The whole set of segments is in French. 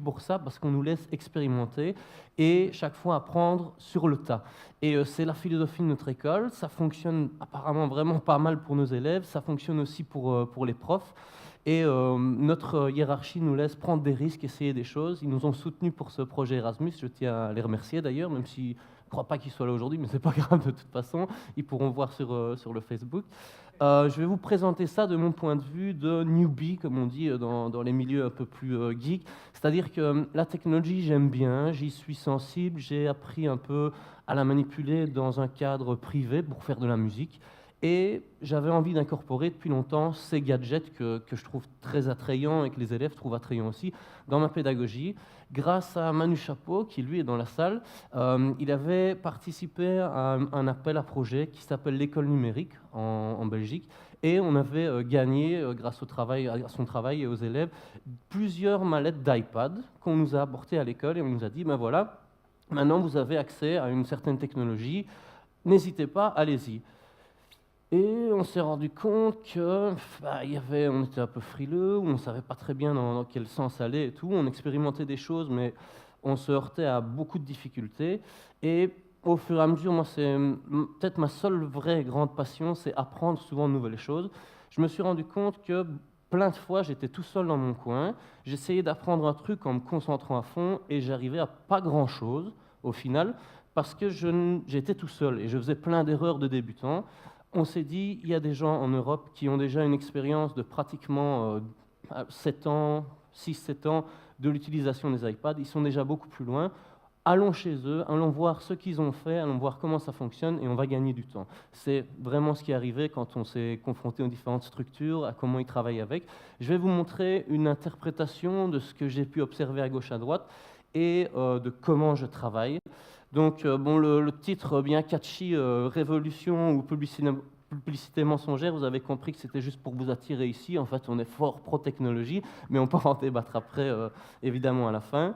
pour ça parce qu'on nous laisse expérimenter et chaque fois apprendre sur le tas. Et c'est la philosophie de notre école. Ça fonctionne apparemment vraiment pas mal pour nos élèves. Ça fonctionne aussi pour les profs. Et notre hiérarchie nous laisse prendre des risques, essayer des choses. Ils nous ont soutenus pour ce projet Erasmus. Je tiens à les remercier d'ailleurs, même si je ne crois pas qu'ils soient là aujourd'hui, mais ce n'est pas grave de toute façon. Ils pourront voir sur le Facebook. Je vais vous présenter ça de mon point de vue de newbie, comme on dit dans les milieux un peu plus geek. C'est-à-dire que la technologie, j'aime bien, j'y suis sensible, j'ai appris un peu à la manipuler dans un cadre privé pour faire de la musique. Et j'avais envie d'incorporer depuis longtemps ces gadgets que je trouve très attrayants et que les élèves trouvent attrayants aussi dans ma pédagogie. Grâce à Manu Chapeau, qui lui est dans la salle, il avait participé à un appel à projet qui s'appelle l'école numérique en Belgique. Et on avait gagné, grâce à son travail et aux élèves, plusieurs mallettes d'iPad qu'on nous a apportées à l'école et on nous a dit, ben voilà, maintenant vous avez accès à une certaine technologie, n'hésitez pas, allez-y. Et on s'est rendu compte que on était un peu frileux, on ne savait pas très bien dans quel sens aller et tout. On expérimentait des choses, mais on se heurtait à beaucoup de difficultés. Et au fur et à mesure, moi, c'est peut-être ma seule vraie grande passion, c'est apprendre souvent de nouvelles choses. Je me suis rendu compte que plein de fois, j'étais tout seul dans mon coin. J'essayais d'apprendre un truc en me concentrant à fond et j'arrivais à pas grand-chose au final parce que j'étais tout seul et je faisais plein d'erreurs de débutant. On s'est dit, il y a des gens en Europe qui ont déjà une expérience de pratiquement 7 ans, 6-7 ans de l'utilisation des iPads. Ils sont déjà beaucoup plus loin. Allons chez eux, allons voir ce qu'ils ont fait, allons voir comment ça fonctionne et on va gagner du temps. C'est vraiment ce qui est arrivé quand on s'est confronté aux différentes structures, à comment ils travaillent avec. Je vais vous montrer une interprétation de ce que j'ai pu observer à gauche, à droite et de comment je travaille. Donc, bon, le titre bien catchy, Révolution ou publicité mensongère, vous avez compris que c'était juste pour vous attirer ici. En fait, on est fort pro-technologie, mais on peut en débattre après, évidemment, à la fin.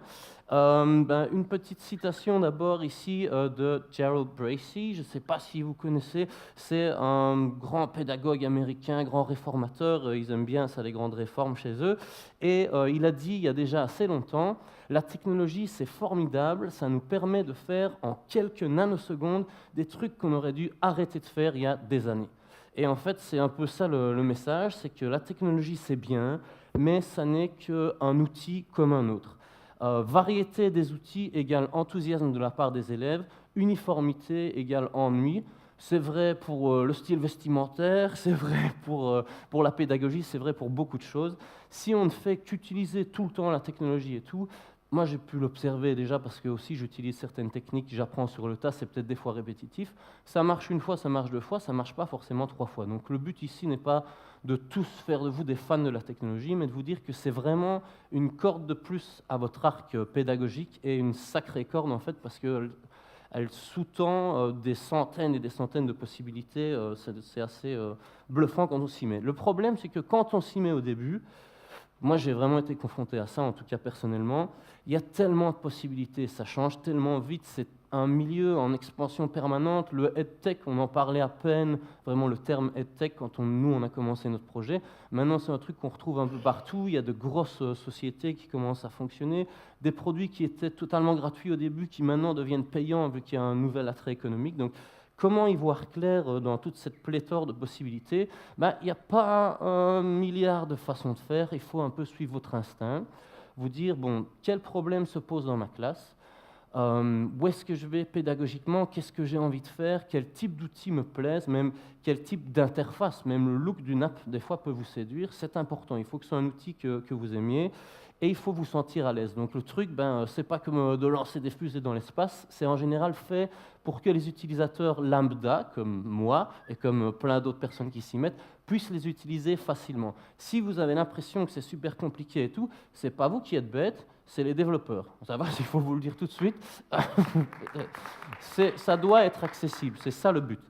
Une petite citation d'abord ici de Gerald Bracy. Je ne sais pas si vous connaissez, c'est un grand pédagogue américain, grand réformateur. Ils aiment bien ça, les grandes réformes chez eux. Et il a dit il y a déjà assez longtemps, la technologie c'est formidable, ça nous permet de faire en quelques nanosecondes des trucs qu'on aurait dû arrêter de faire il y a des années. Et en fait, c'est un peu ça le message, c'est que la technologie c'est bien, mais ça n'est qu'un outil comme un autre. Variété des outils égale enthousiasme de la part des élèves, uniformité égale ennui. C'est vrai pour le style vestimentaire, c'est vrai pour la pédagogie, c'est vrai pour beaucoup de choses. Si on ne fait qu'utiliser tout le temps la technologie et tout, moi j'ai pu l'observer déjà parce que aussi j'utilise certaines techniques, j'apprends sur le tas, c'est peut-être des fois répétitif. Ça marche une fois, ça marche 2 fois, ça ne marche pas forcément 3 fois. Donc le but ici n'est pas de tous faire de vous des fans de la technologie, mais de vous dire que c'est vraiment une corde de plus à votre arc pédagogique et une sacrée corde en fait parce qu'elle sous-tend des centaines et des centaines de possibilités. C'est assez bluffant quand on s'y met. Le problème, c'est que quand on s'y met au début, moi j'ai vraiment été confronté à ça, en tout cas personnellement, il y a tellement de possibilités, ça change tellement vite, c'est un milieu en expansion permanente. Le EdTech, on en parlait à peine, vraiment le terme EdTech, quand nous on a commencé notre projet. Maintenant, c'est un truc qu'on retrouve un peu partout. Il y a de grosses sociétés qui commencent à fonctionner, des produits qui étaient totalement gratuits au début, qui maintenant deviennent payants vu qu'il y a un nouvel attrait économique. Donc, comment y voir clair dans toute cette pléthore de possibilités? Il n'y a pas 1 milliard de façons de faire. Il faut un peu suivre votre instinct, vous dire, bon, quel problème se pose dans ma classe? Où est-ce que je vais pédagogiquement, qu'est-ce que j'ai envie de faire, quel type d'outils me plaisent, même quel type d'interface, même le look d'une app, des fois, peut vous séduire. C'est important, il faut que ce soit un outil que vous aimiez et il faut vous sentir à l'aise. Donc le truc, c'est pas comme de lancer des fusées dans l'espace, c'est en général fait pour que les utilisateurs lambda, comme moi et comme plein d'autres personnes qui s'y mettent, puissent les utiliser facilement. Si vous avez l'impression que c'est super compliqué et tout, c'est pas vous qui êtes bête, c'est les développeurs. Ça va, il faut vous le dire tout de suite. Ça doit être accessible, c'est ça le but.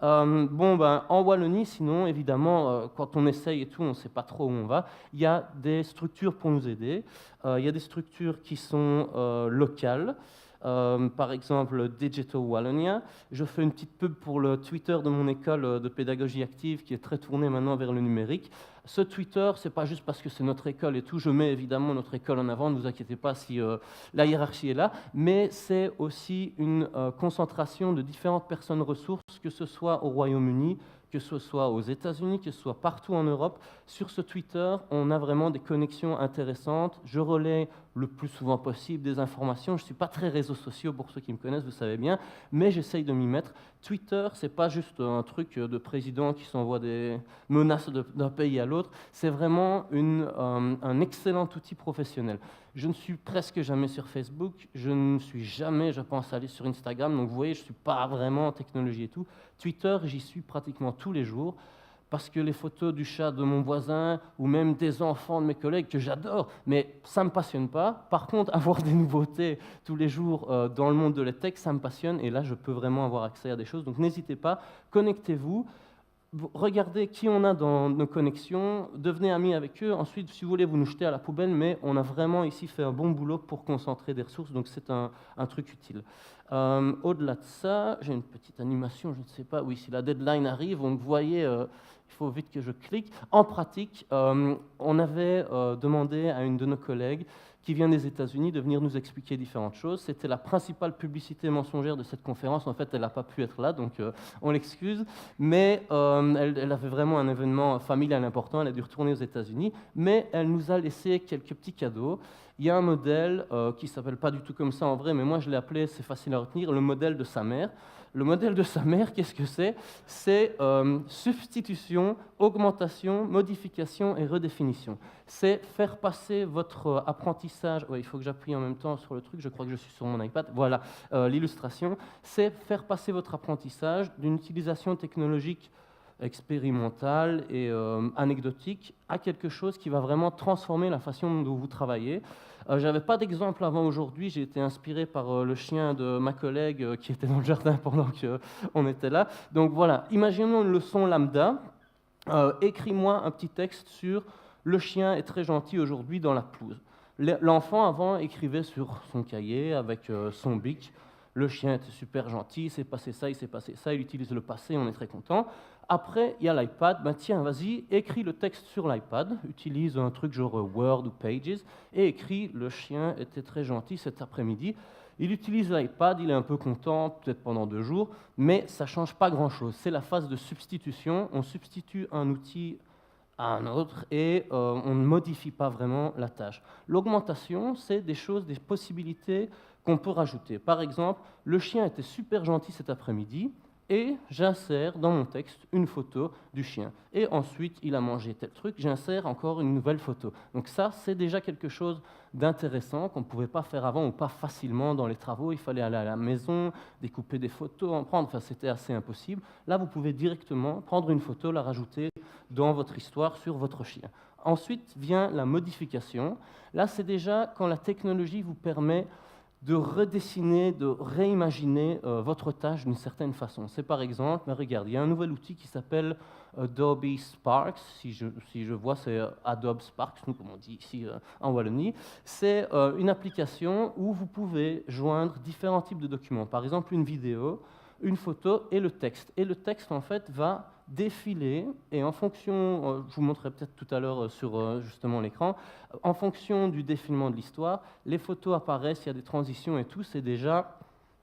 En Wallonie, sinon, évidemment, quand on essaye et tout, on ne sait pas trop où on va. Il y a des structures pour nous aider. Il y a des structures qui sont locales. Par exemple, Digital Wallonia. Je fais une petite pub pour le Twitter de mon école de pédagogie active qui est très tournée maintenant vers le numérique. Ce Twitter, c'est pas juste parce que c'est notre école et tout, je mets évidemment notre école en avant, ne vous inquiétez pas si la hiérarchie est là, mais c'est aussi une concentration de différentes personnes ressources, que ce soit au Royaume-Uni, que ce soit aux États-Unis, que ce soit partout en Europe. Sur ce Twitter, on a vraiment des connexions intéressantes. Je relaie le plus souvent possible des informations. Je ne suis pas très réseaux sociaux, pour ceux qui me connaissent, vous savez bien, mais j'essaye de m'y mettre. Twitter, ce n'est pas juste un truc de président qui s'envoie des menaces d'un pays à l'autre, c'est vraiment un excellent outil professionnel. Je ne suis presque jamais sur Facebook, je ne suis jamais, je pense, aller sur Instagram, donc vous voyez, je ne suis pas vraiment en technologie et tout. Twitter, j'y suis pratiquement tous les jours, parce que les photos du chat de mon voisin ou même des enfants de mes collègues que j'adore, mais ça ne me passionne pas. Par contre, avoir des nouveautés tous les jours dans le monde de la tech, ça me passionne et là, je peux vraiment avoir accès à des choses. Donc n'hésitez pas, connectez-vous. Regardez qui on a dans nos connexions, devenez amis avec eux. Ensuite, si vous voulez, vous nous jetez à la poubelle, mais on a vraiment ici fait un bon boulot pour concentrer des ressources, donc c'est un truc utile. Au-delà de ça, j'ai une petite animation, je ne sais pas, oui, si la deadline arrive, donc vous voyez, il faut vite que je clique. En pratique, on avait demandé à une de nos collègues qui vient des États-Unis de venir nous expliquer différentes choses. C'était la principale publicité mensongère de cette conférence. En fait, elle n'a pas pu être là, donc on l'excuse. Mais elle avait vraiment un événement familial important. Elle a dû retourner aux États-Unis. Mais elle nous a laissé quelques petits cadeaux. Il y a un modèle qui ne s'appelle pas du tout comme ça en vrai, mais moi je l'ai appelé, c'est facile à retenir, le modèle de sa mère. Le modèle de sa mère, qu'est-ce que c'est? C'est substitution, augmentation, modification et redéfinition. C'est faire passer votre apprentissage... Ouais, il faut que j'appuie en même temps sur le truc, je crois que je suis sur mon iPad. Voilà, l'illustration. C'est faire passer votre apprentissage d'une utilisation technologique expérimentale et anecdotique à quelque chose qui va vraiment transformer la façon dont vous travaillez. Je n'avais pas d'exemple avant aujourd'hui, j'ai été inspiré par le chien de ma collègue qui était dans le jardin pendant qu'on était là. Donc voilà, imaginons une leçon lambda. Écris-moi un petit texte sur « Le chien est très gentil aujourd'hui dans la pelouse ». L'enfant avant écrivait sur son cahier avec son bic « Le chien était super gentil, il s'est passé ça, il s'est passé ça », il utilise le passé, on est très content. Après, il y a l'iPad. Ben, tiens, vas-y, écris le texte sur l'iPad. Utilise un truc genre Word ou Pages et écris « Le chien était très gentil cet après-midi ». Il utilise l'iPad, il est un peu content, peut-être pendant 2 jours, mais ça ne change pas grand-chose. C'est la phase de substitution. On substitue un outil à un autre et on ne modifie pas vraiment la tâche. L'augmentation, c'est des choses, des possibilités qu'on peut rajouter. Par exemple, le chien était super gentil cet après-midi et j'insère dans mon texte une photo du chien. Et ensuite, il a mangé tel truc, j'insère encore une nouvelle photo. Donc ça, c'est déjà quelque chose d'intéressant qu'on ne pouvait pas faire avant ou pas facilement dans les travaux. Il fallait aller à la maison, découper des photos, en prendre, enfin c'était assez impossible. Là, vous pouvez directement prendre une photo, la rajouter dans votre histoire sur votre chien. Ensuite vient la modification. Là, c'est déjà quand la technologie vous permet de redessiner, de réimaginer votre tâche d'une certaine façon. C'est par exemple, ben regarde, il y a un nouvel outil qui s'appelle Adobe Spark, si je vois, c'est Adobe Spark, comme on dit ici en Wallonie. C'est une application où vous pouvez joindre différents types de documents, par exemple une vidéo, une photo et le texte. Et le texte, en fait, va défiler, et en fonction, je vous montrerai peut-être tout à l'heure sur justement l'écran, en fonction du défilement de l'histoire, les photos apparaissent, il y a des transitions et tout, c'est déjà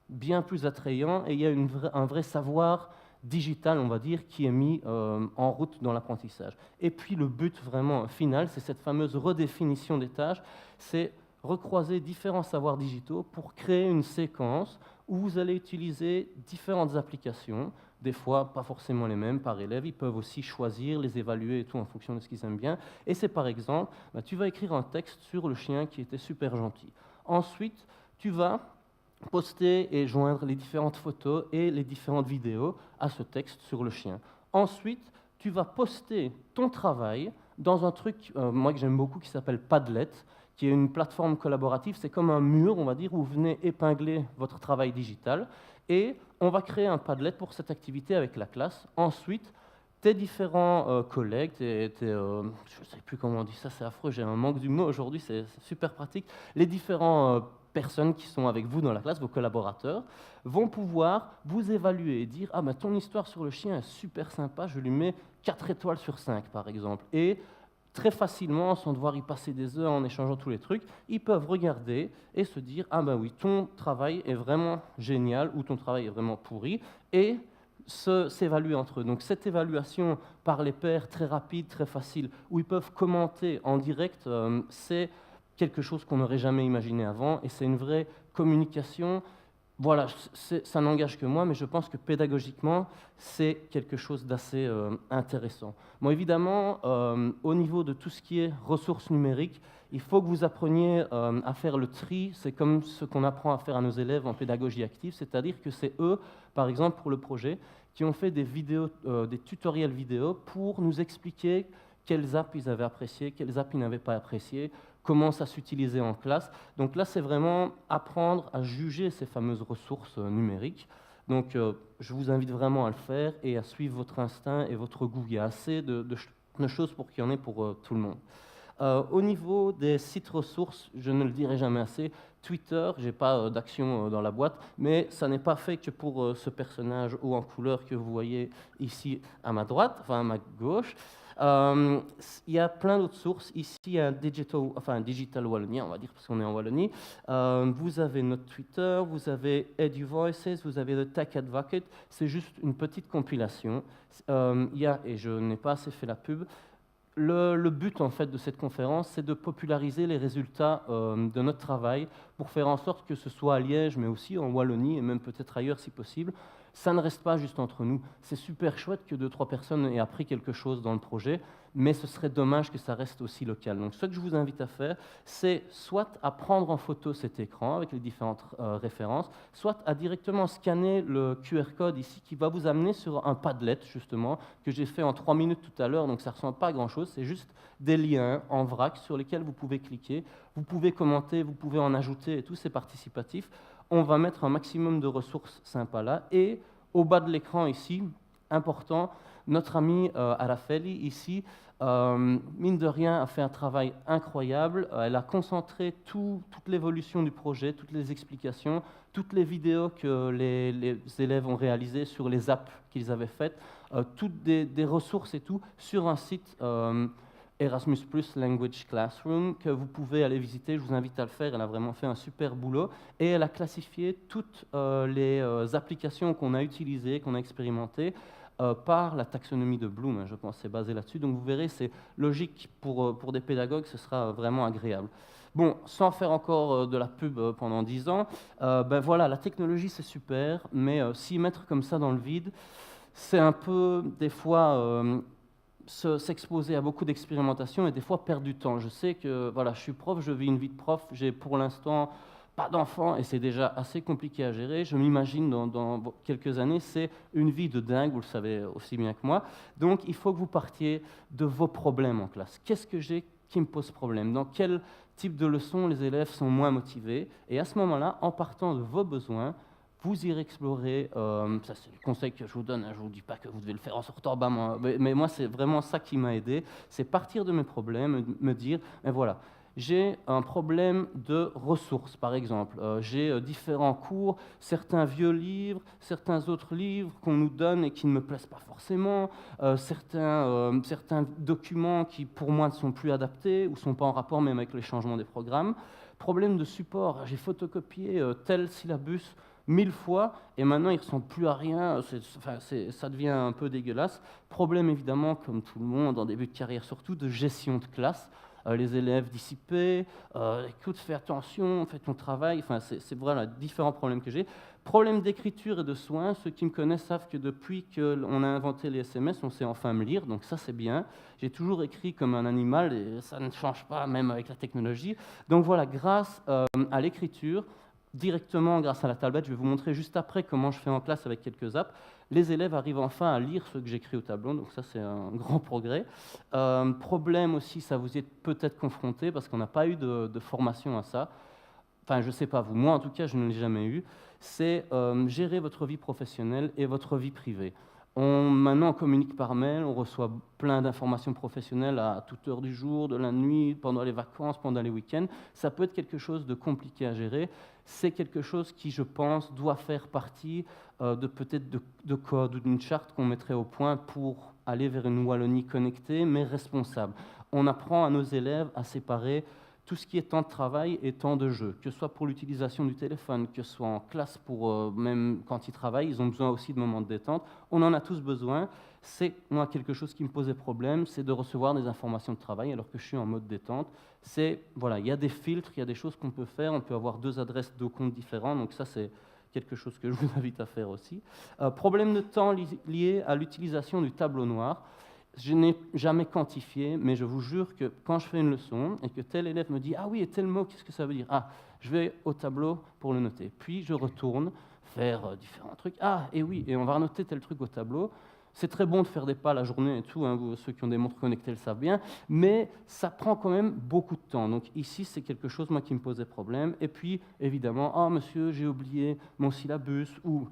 bien plus attrayant, et il y a un vrai savoir digital, on va dire, qui est mis en route dans l'apprentissage. Et puis le but vraiment final, c'est cette fameuse redéfinition des tâches, c'est recroiser différents savoirs digitaux pour créer une séquence où vous allez utiliser différentes applications, des fois pas forcément les mêmes par élève, ils peuvent aussi choisir, les évaluer et tout en fonction de ce qu'ils aiment bien. Et c'est par exemple, tu vas écrire un texte sur le chien qui était super gentil. Ensuite, tu vas poster et joindre les différentes photos et les différentes vidéos à ce texte sur le chien. Ensuite, tu vas poster ton travail dans un truc, moi que j'aime beaucoup, qui s'appelle Padlet, qui est une plateforme collaborative. C'est comme un mur, on va dire, où vous venez épingler votre travail digital. Et on va créer un Padlet pour cette activité avec la classe. Ensuite, tes différents collègues, je ne sais plus comment on dit ça, c'est affreux, j'ai un manque du mot aujourd'hui, c'est super pratique. Les différents personnes qui sont avec vous dans la classe, vos collaborateurs, vont pouvoir vous évaluer et dire « Ah, ben, ton histoire sur le chien est super sympa, je lui mets 4 étoiles sur 5, par exemple. » Et très facilement, sans devoir y passer des heures en échangeant tous les trucs, ils peuvent regarder et se dire « Ah ben oui, ton travail est vraiment génial » ou « Ton travail est vraiment pourri » et s'évaluer entre eux. Donc cette évaluation par les pairs, très rapide, très facile, où ils peuvent commenter en direct, c'est quelque chose qu'on n'aurait jamais imaginé avant et c'est une vraie communication. Voilà, ça n'engage que moi, mais je pense que pédagogiquement, c'est quelque chose d'assez intéressant. Bon, évidemment, au niveau de tout ce qui est ressources numériques, il faut que vous appreniez à faire le tri. C'est comme ce qu'on apprend à faire à nos élèves en pédagogie active, c'est-à-dire que c'est eux, par exemple pour le projet, qui ont fait des vidéos, des tutoriels vidéo pour nous expliquer quelles apps ils avaient appréciées, quelles apps ils n'avaient pas appréciées, comment ça s'utilisait en classe. Donc là, c'est vraiment apprendre à juger ces fameuses ressources numériques. Donc je vous invite vraiment à le faire et à suivre votre instinct et votre goût. Il y a assez de choses pour qu'il y en ait pour tout le monde. Au niveau des sites ressources, je ne le dirai jamais assez, Twitter, je n'ai pas d'action dans la boîte, mais ça n'est pas fait que pour ce personnage haut en couleur que vous voyez ici à ma droite, enfin à ma gauche. Il y a plein d'autres sources. Ici, il y a un Digital Wallonie, on va dire, parce qu'on est en Wallonie. Vous avez notre Twitter, vous avez EduVoices, vous avez le Tech Advocate. C'est juste une petite compilation. Il y a, et je n'ai pas assez fait la pub, le but en fait de cette conférence, c'est de populariser les résultats de notre travail pour faire en sorte que ce soit à Liège, mais aussi en Wallonie et même peut-être ailleurs si possible. Ça ne reste pas juste entre nous. C'est super chouette que 2-3 personnes aient appris quelque chose dans le projet, mais ce serait dommage que ça reste aussi local. Donc ce que je vous invite à faire, c'est soit à prendre en photo cet écran avec les différentes références, soit à directement scanner le QR code ici qui va vous amener sur un Padlet justement, que j'ai fait en 3 minutes tout à l'heure, donc ça ne ressemble pas à grand-chose, c'est juste des liens en vrac sur lesquels vous pouvez cliquer, vous pouvez commenter, vous pouvez en ajouter et tout, c'est participatif. On va mettre un maximum de ressources sympas là. Et au bas de l'écran ici, important, notre amie Arafeli ici, mine de rien, a fait un travail incroyable. Elle a concentré toute l'évolution du projet, toutes les explications, toutes les vidéos que les élèves ont réalisées sur les apps qu'ils avaient faites, toutes des ressources et tout, sur un site Erasmus Plus Language Classroom, que vous pouvez aller visiter, je vous invite à le faire, elle a vraiment fait un super boulot, et elle a classifié toutes les applications qu'on a utilisées, qu'on a expérimentées, par la taxonomie de Bloom, je pense, c'est basé là-dessus, donc vous verrez, c'est logique pour des pédagogues, ce sera vraiment agréable. Bon, sans faire encore de la pub pendant 10 ans, ben voilà, la technologie c'est super, mais s'y mettre comme ça dans le vide, c'est un peu, des fois, s'exposer à beaucoup d'expérimentation et des fois perdre du temps. Je sais que voilà, je suis prof, je vis une vie de prof, j'ai pour l'instant pas d'enfants et c'est déjà assez compliqué à gérer. Je m'imagine dans quelques années, c'est une vie de dingue, vous le savez aussi bien que moi. Donc il faut que vous partiez de vos problèmes en classe. Qu'est-ce que j'ai qui me pose problème? Dans quel type de leçons les élèves sont moins motivés? Et à ce moment-là, en partant de vos besoins, vous irez explorer, ça c'est le conseil que je vous donne, hein, je ne vous dis pas que vous devez le faire en sortant bas, mais moi c'est vraiment ça qui m'a aidé, c'est partir de mes problèmes, me dire, ben voilà, j'ai un problème de ressources par exemple, j'ai différents cours, certains vieux livres, certains autres livres qu'on nous donne et qui ne me plaisent pas forcément, certains documents qui pour moi ne sont plus adaptés ou ne sont pas en rapport même avec les changements des programmes, problème de support, j'ai photocopié tel syllabus 1000 fois, et maintenant il ne ressemble plus à rien, ça devient un peu dégueulasse. Problème évidemment, comme tout le monde, en début de carrière surtout, de gestion de classe. Les élèves dissipés, écoute, fais attention, fais ton travail, enfin, c'est voilà, différents problèmes que j'ai. Problème d'écriture et de soins, ceux qui me connaissent savent que depuis qu'on a inventé les SMS, on sait enfin me lire, donc ça c'est bien. J'ai toujours écrit comme un animal, et ça ne change pas, même avec la technologie. Donc voilà, grâce à l'écriture, directement grâce à la tablette, je vais vous montrer juste après comment je fais en classe avec quelques apps. Les élèves arrivent enfin à lire ce que j'écris au tableau, donc ça c'est un grand progrès. Problème aussi, ça vous y est peut-être confronté parce qu'on n'a pas eu de formation à ça. Enfin, je ne sais pas vous, moi en tout cas je ne l'ai jamais eu. C'est gérer votre vie professionnelle et votre vie privée. Maintenant, on communique par mail, on reçoit plein d'informations professionnelles à toute heure du jour, de la nuit, pendant les vacances, pendant les week-ends. Ça peut être quelque chose de compliqué à gérer. C'est quelque chose qui, je pense, doit faire partie de peut-être de code ou d'une charte qu'on mettrait au point pour aller vers une Wallonie connectée, mais responsable. On apprend à nos élèves à séparer tout ce qui est temps de travail et temps de jeu, que ce soit pour l'utilisation du téléphone, que ce soit en classe, pour même quand ils travaillent, ils ont besoin aussi de moments de détente. On en a tous besoin. C'est, moi, quelque chose qui me posait problème, c'est de recevoir des informations de travail alors que je suis en mode détente. Voilà, il y a des filtres, il y a des choses qu'on peut faire. On peut avoir 2 adresses, 2 comptes différents, donc ça, c'est quelque chose que je vous invite à faire aussi. Problème de temps lié à l'utilisation du tableau noir. Je n'ai jamais quantifié, mais je vous jure que quand je fais une leçon et que tel élève me dit « Ah oui, et tel mot, qu'est-ce que ça veut dire ?» Ah, je vais au tableau pour le noter. Puis je retourne faire différents trucs. Ah, et oui, et on va noter tel truc au tableau. C'est très bon de faire des pas la journée et tout, hein, ceux qui ont des montres connectées le savent bien, mais ça prend quand même beaucoup de temps. Donc ici, c'est quelque chose, moi, qui me posait problème. Et puis, évidemment, « Ah, monsieur, j'ai oublié mon syllabus » ou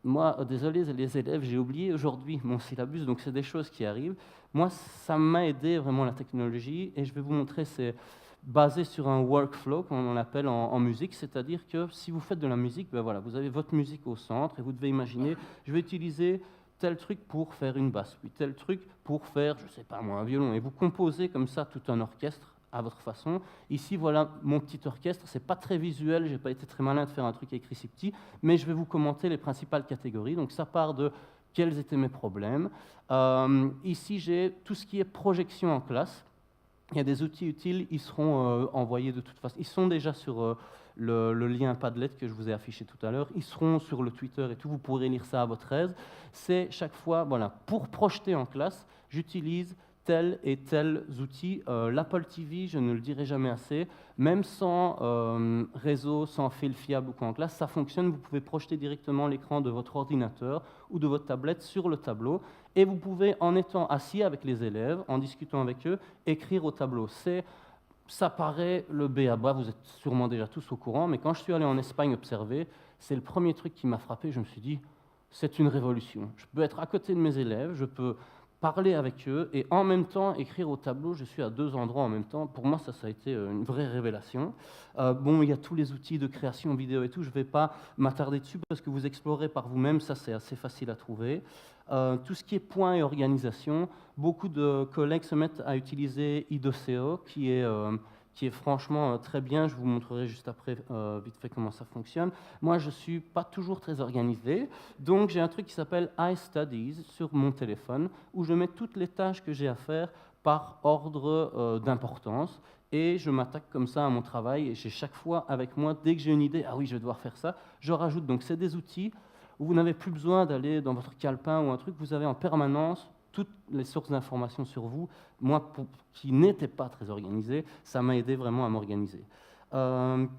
moi, désolé les élèves, j'ai oublié aujourd'hui mon syllabus, donc c'est des choses qui arrivent. Moi, ça m'a aidé vraiment la technologie, et je vais vous montrer, c'est basé sur un workflow, comme on l'appelle en musique, c'est-à-dire que si vous faites de la musique, ben voilà, vous avez votre musique au centre, et vous devez imaginer, je vais utiliser tel truc pour faire une basse, puis tel truc pour faire, je ne sais pas moi, un violon, et vous composez comme ça tout un orchestre à votre façon. Ici, voilà mon petit orchestre. C'est pas très visuel, j'ai pas été très malin de faire un truc écrit si petit, mais je vais vous commenter les principales catégories. Donc ça part de quels étaient mes problèmes. Ici, j'ai tout ce qui est projection en classe. Il y a des outils utiles, ils seront envoyés de toute façon. Ils sont déjà sur le lien Padlet que je vous ai affiché tout à l'heure. Ils seront sur le Twitter et tout, vous pourrez lire ça à votre aise. C'est chaque fois, voilà, pour projeter en classe, j'utilise tels et tels outils. L'Apple TV, je ne le dirai jamais assez, même sans réseau, sans fil fiable ou quoi en classe, ça fonctionne. Vous pouvez projeter directement l'écran de votre ordinateur ou de votre tablette sur le tableau, et vous pouvez, en étant assis avec les élèves, en discutant avec eux, écrire au tableau. Ça paraît le b.a-ba, vous êtes sûrement déjà tous au courant, mais quand je suis allé en Espagne observer, c'est le premier truc qui m'a frappé. Je me suis dit, c'est une révolution. Je peux être à côté de mes élèves, je peux parler avec eux et en même temps écrire au tableau. Je suis à 2 endroits en même temps. Pour moi, ça a été une vraie révélation. Bon, il y a tous les outils de création vidéo et tout. Je ne vais pas m'attarder dessus parce que vous explorez par vous-même. Ça, c'est assez facile à trouver. Tout ce qui est points et organisation, beaucoup de collègues se mettent à utiliser Idoceo, qui est franchement très bien. Je vous montrerai juste après vite fait comment ça fonctionne. Moi, je ne suis pas toujours très organisé, donc j'ai un truc qui s'appelle iStudies sur mon téléphone, où je mets toutes les tâches que j'ai à faire par ordre d'importance, et je m'attaque comme ça à mon travail, et j'ai chaque fois avec moi, dès que j'ai une idée, ah oui, je vais devoir faire ça, je rajoute. Donc c'est des outils où vous n'avez plus besoin d'aller dans votre calepin ou un truc, vous avez en permanence toutes les sources d'informations sur vous. Moi, qui n'étais pas très organisé, ça m'a aidé vraiment à m'organiser.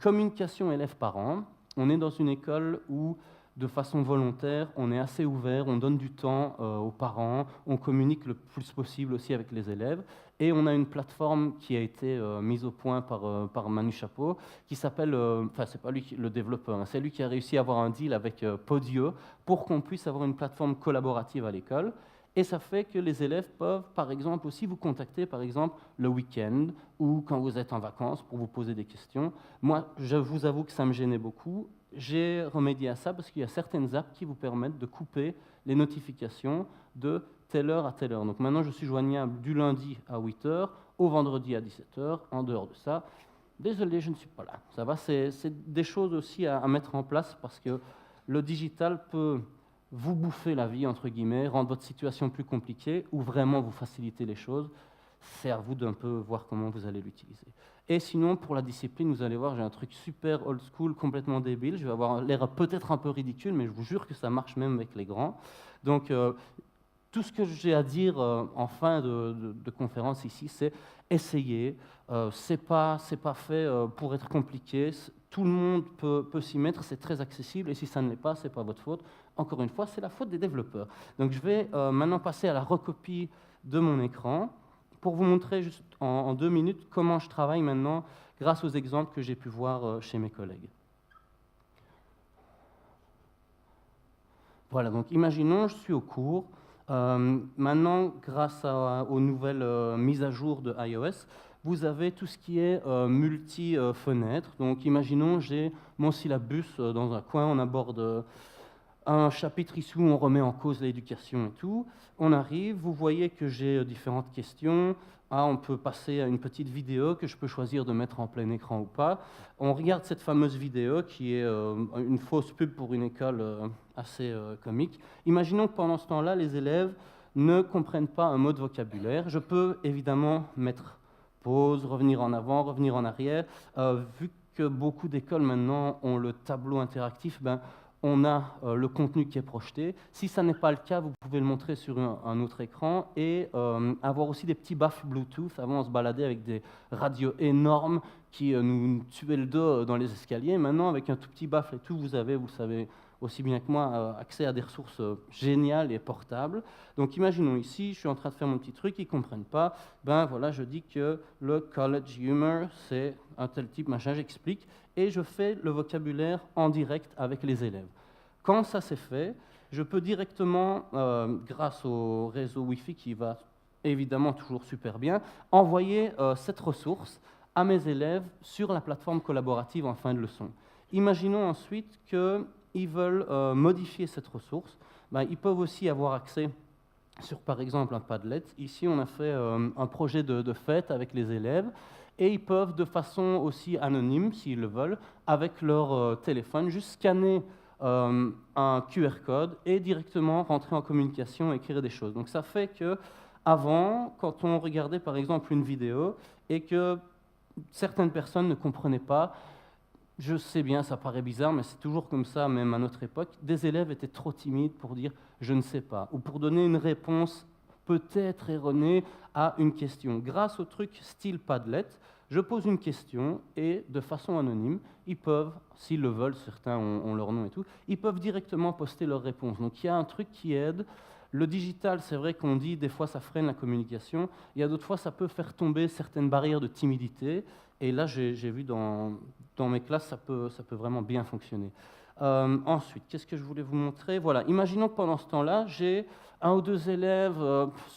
Communication élève-parent. On est dans une école où, de façon volontaire, on est assez ouvert, on donne du temps aux parents, on communique le plus possible aussi avec les élèves. Et on a une plateforme qui a été mise au point par Manu Chapeau, qui s'appelle, enfin c'est pas lui le développeur, hein, c'est lui qui a réussi à avoir un deal avec Podio pour qu'on puisse avoir une plateforme collaborative à l'école. Et ça fait que les élèves peuvent, par exemple, aussi vous contacter, par exemple, le week-end ou quand vous êtes en vacances pour vous poser des questions. Moi, je vous avoue que ça me gênait beaucoup. J'ai remédié à ça parce qu'il y a certaines apps qui vous permettent de couper les notifications de telle heure à telle heure. Donc maintenant, je suis joignable du lundi à 8 h, au vendredi à 17 h. En dehors de ça, désolé, je ne suis pas là. Ça va, c'est des choses aussi à mettre en place parce que le digital peut vous bouffer la vie, entre guillemets, rendre votre situation plus compliquée ou vraiment vous faciliter les choses. C'est à vous d'un peu voir comment vous allez l'utiliser. Et sinon, pour la discipline, vous allez voir, j'ai un truc super old school, complètement débile. Je vais avoir l'air peut-être un peu ridicule, mais je vous jure que ça marche même avec les grands. Donc, tout ce que j'ai à dire en fin de conférence ici, c'est essayer. C'est pas fait pour être compliqué. Tout le monde peut s'y mettre, c'est très accessible. Et si ça ne l'est pas, c'est pas votre faute. Encore une fois, c'est la faute des développeurs. Donc je vais maintenant passer à la recopie de mon écran pour vous montrer juste en 2 minutes comment je travaille maintenant grâce aux exemples que j'ai pu voir chez mes collègues. Voilà, donc imaginons, je suis au cours, Maintenant, grâce aux nouvelles mises à jour de iOS, vous avez tout ce qui est multi-fenêtre. Donc imaginons, j'ai mon syllabus dans un coin, on aborde un chapitre ici où on remet en cause l'éducation et tout. On arrive, vous voyez que j'ai différentes questions. Ah, on peut passer à une petite vidéo que je peux choisir de mettre en plein écran ou pas. On regarde cette fameuse vidéo qui est une fausse pub pour une école assez comique. Imaginons que pendant ce temps-là, les élèves ne comprennent pas un mot de vocabulaire. Je peux évidemment mettre pause, revenir en avant, revenir en arrière. Vu que beaucoup d'écoles maintenant ont le tableau interactif, on a le contenu qui est projeté. Si ça n'est pas le cas, vous pouvez le montrer sur un autre écran et avoir aussi des petits baffles Bluetooth. Avant, on se baladait avec des radios énormes qui nous tuaient le dos dans les escaliers. Maintenant, avec un tout petit baffle et tout, vous avez, vous savez aussi bien que moi, accès à des ressources géniales et portables. Donc imaginons ici, je suis en train de faire mon petit truc, ils ne comprennent pas. Ben voilà, je dis que le college humor, c'est un tel type, machin, j'explique, et je fais le vocabulaire en direct avec les élèves. Quand ça c'est fait, je peux directement, grâce au réseau Wi-Fi qui va évidemment toujours super bien, envoyer cette ressource à mes élèves sur la plateforme collaborative en fin de leçon. Imaginons ensuite qu'ils veulent modifier cette ressource. Ils peuvent aussi avoir accès sur, par exemple, un Padlet. Ici, on a fait un projet de fête avec les élèves. Et ils peuvent, de façon aussi anonyme, s'ils le veulent, avec leur téléphone, juste scanner un QR code et directement rentrer en communication et écrire des choses. Donc ça fait que avant, quand on regardait par exemple une vidéo et que certaines personnes ne comprenaient pas, je sais bien, ça paraît bizarre, mais c'est toujours comme ça, même à notre époque, des élèves étaient trop timides pour dire « je ne sais pas » ou pour donner une réponse peut-être erronée à une question. Grâce au truc style Padlet, je pose une question et de façon anonyme, ils peuvent, s'ils le veulent, certains ont leur nom et tout, ils peuvent directement poster leur réponse. Donc il y a un truc qui aide. Le digital, c'est vrai qu'on dit des fois ça freine la communication, il y a d'autres fois ça peut faire tomber certaines barrières de timidité, et là j'ai vu dans mes classes ça peut vraiment bien fonctionner. Ensuite, qu'est-ce que je voulais vous montrer? Voilà, imaginons que pendant ce temps-là, j'ai un ou deux élèves,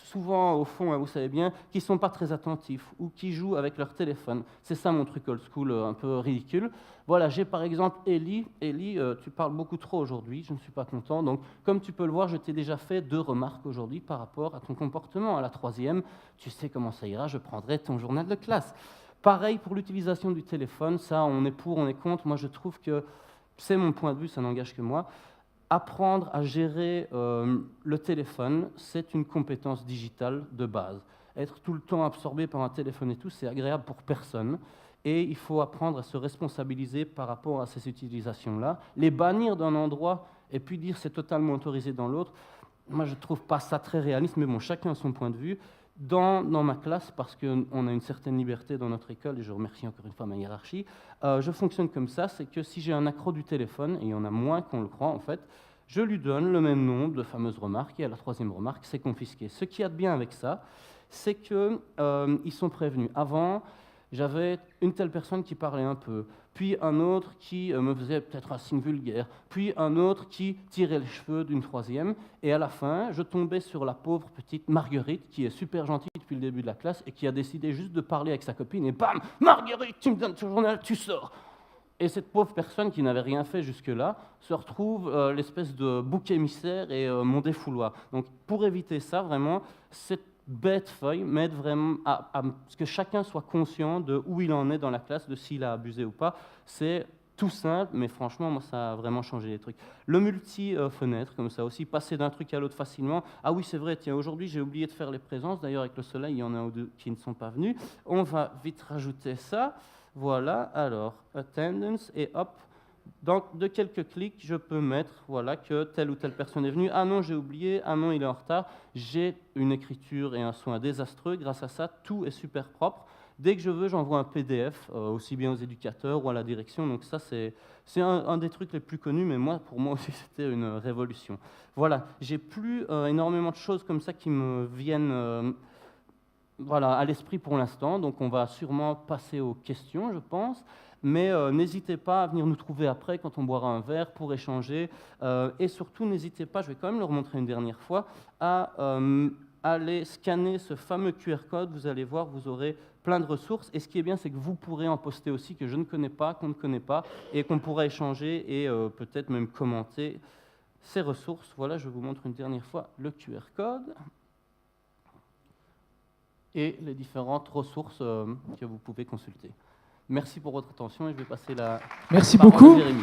souvent au fond, hein, vous savez bien, qui ne sont pas très attentifs ou qui jouent avec leur téléphone. C'est ça mon truc old school, un peu ridicule. Voilà, j'ai par exemple Ellie. Ellie, tu parles beaucoup trop aujourd'hui, je ne suis pas content. Donc, comme tu peux le voir, je t'ai déjà fait 2 remarques aujourd'hui par rapport à ton comportement. À la 3e, tu sais comment ça ira, je prendrai ton journal de classe. Pareil pour l'utilisation du téléphone, ça, on est pour, on est contre. Moi, je trouve que c'est mon point de vue, ça n'engage que moi. Apprendre à gérer le téléphone, c'est une compétence digitale de base. Être tout le temps absorbé par un téléphone et tout, c'est agréable pour personne. Et il faut apprendre à se responsabiliser par rapport à ces utilisations-là. Les bannir d'un endroit et puis dire c'est totalement autorisé dans l'autre, moi je ne trouve pas ça très réaliste, mais bon, chacun a son point de vue. Dans ma classe, parce qu'on a une certaine liberté dans notre école, et je remercie encore une fois ma hiérarchie, je fonctionne comme ça, c'est que si j'ai un accro du téléphone, et il y en a moins qu'on le croit en fait, je lui donne le même nombre de fameuses remarques, et à la 3e remarque, c'est confisqué. Ce qu'il y a de bien avec ça, c'est qu'ils sont prévenus. Avant, j'avais une telle personne qui parlait un peu, puis un autre qui me faisait peut-être un signe vulgaire, puis un autre qui tirait les cheveux d'une 3e, et à la fin, je tombais sur la pauvre petite Marguerite, qui est super gentille depuis le début de la classe, et qui a décidé juste de parler avec sa copine, et bam, Marguerite, tu me donnes ton journal, tu sors. Et cette pauvre personne qui n'avait rien fait jusque-là se retrouve l'espèce de bouc émissaire et mon défouloir. Donc pour éviter ça, vraiment, cette bête feuille m'aide vraiment à ce que chacun soit conscient de où il en est dans la classe, de s'il a abusé ou pas. C'est tout simple, mais franchement, moi, ça a vraiment changé les trucs. Le multi-fenêtre, comme ça aussi, passer d'un truc à l'autre facilement. Ah oui, c'est vrai, tiens, aujourd'hui, j'ai oublié de faire les présences. D'ailleurs, avec le soleil, il y en a un ou deux qui ne sont pas venus. On va vite rajouter ça. Voilà, alors, attendance, et hop. Donc, de quelques clics, je peux mettre voilà, que telle ou telle personne est venue. Ah non, j'ai oublié. Ah non, il est en retard. J'ai une écriture et un soin désastreux. Grâce à ça, tout est super propre. Dès que je veux, j'envoie un PDF, aussi bien aux éducateurs ou à la direction. Donc ça, c'est un des trucs les plus connus, mais pour moi aussi, c'était une révolution. Voilà, j'ai plus énormément de choses comme ça qui me viennent voilà, à l'esprit pour l'instant. Donc on va sûrement passer aux questions, je pense. mais n'hésitez pas à venir nous trouver après quand on boira un verre pour échanger. Et surtout, n'hésitez pas, je vais quand même le remontrer une dernière fois, à aller scanner ce fameux QR code. Vous allez voir, vous aurez plein de ressources. Et ce qui est bien, c'est que vous pourrez en poster aussi que je ne connais pas, qu'on ne connaît pas, et qu'on pourra échanger et peut-être même commenter ces ressources. Voilà, je vous montre une dernière fois le QR code et les différentes ressources que vous pouvez consulter. Merci pour votre attention et je vais passer la Merci parole beaucoup. à Jérémy.